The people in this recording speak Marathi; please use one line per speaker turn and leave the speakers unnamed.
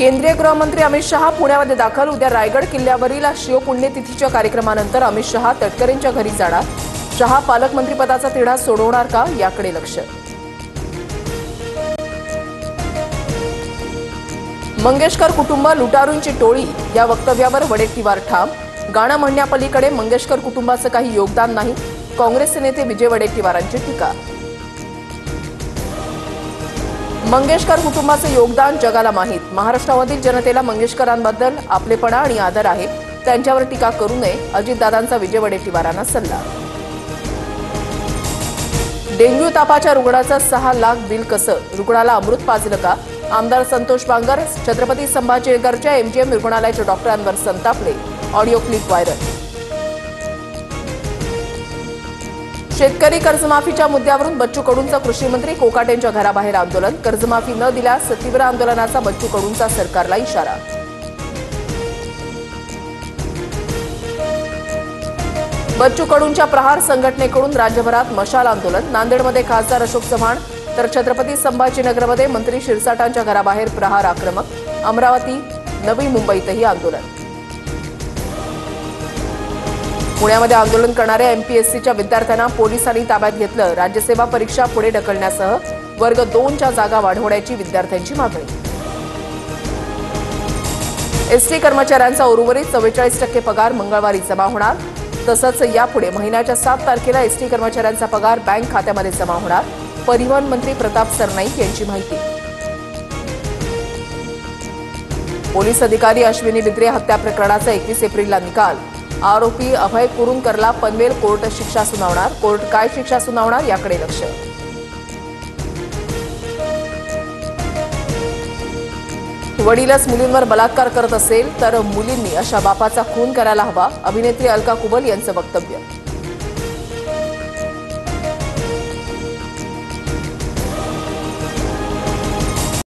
केंद्रीय गृहमंत्री अमित शहा पुण्यामध्ये दाखल। उद्या रायगड किल्ल्यावरील शिवपुण्यतिथीच्या कार्यक्रमानंतर अमित शहा तटकरेंच्या घरी जाणार। शहा पालकमंत्रीपदाचा तिढा सोडवणार का याकडे लक्ष। मंगेशकर कुटुंब लुटारूंची टोळी या वक्तव्यावर वडेट्टीवार ठाम। गाणं म्हणण्यापलीकडे मंगेशकर कुटुंबाचं काही योगदान नाही, काँग्रेसचे नेते विजय वडेट्टीवारांची टीका। मंगेशकर कुटुंबाचे योगदान जगाला माहीत। महाराष्ट्रामधील जनतेला मंगेशकरांबद्दल आपलेपणा आणि आदर आहे, त्यांच्यावर टीका करू नये, अजितदादांचा विजय वडेट्टीवारांना सल्ला। डेंग्यू तापाच्या रुग्णाचं 6 लाख बिल कसं, रुग्णाला अमृत पाजलं का? आमदार संतोष बांगर छत्रपती संभाजीनगरच्या एमजीएम रुग्णालयाच्या डॉक्टरांवर संतापले, ऑडिओ क्लिप व्हायरल। शेतकरी कर्जमाफीच्या मुद्द्यावरून बच्चू कडूंचं कृषी मंत्री कोकाटेंच्या घराबाहेर आंदोलन। कर्जमाफी न दिल्यास तीव्र आंदोलनाचा बच्चू कडूंचा सरकारला इशारा। बच्चू कडूंच्या प्रहार संघटनेकडून राज्यभरात मशाल आंदोलन। नांदेडमध्ये खासदार अशोक चव्हाण तर छत्रपती संभाजीनगरमध्ये मंत्री शिरसाटांच्या घराबाहेर प्रहार आक्रमक। अमरावती, नवी मुंबईतही आंदोलन। पुण्यामध्ये आंदोलन करणाऱ्या एमपीएससीच्या विद्यार्थ्यांना पोलिसांनी ताब्यात घेतलं। राज्यसेवा परीक्षा पुढे ढकलण्यासह वर्ग 2च्या जागा वाढवण्याची विद्यार्थ्यांची मागणी। एसटी कर्मचाऱ्यांचा उर्वरित 44% पगार मंगळवारी जमा होणार। तसंच यापुढे महिन्याच्या 7 तारखेला एसटी कर्मचाऱ्यांचा पगार बँक खात्यामध्ये जमा होणार। परिवहन मंत्री प्रताप सरनाईक यांची माहिती। पोलीस अधिकारी अश्विनी बिद्रे हत्या प्रकरणाचा 21 एप्रिलला निकाल। आरोपी अभय कुरुंदकरला पनवेल कोर्ट शिक्षा सुनावणार। कोर्ट काय शिक्षा सुनावणार याकडे लक्ष। वडीलच मुलींवर बलात्कार करत असेल तर मुलींनी अशा बापाचा खून करायला हवा, अभिनेत्री अलका कुबल यांचं वक्तव्य।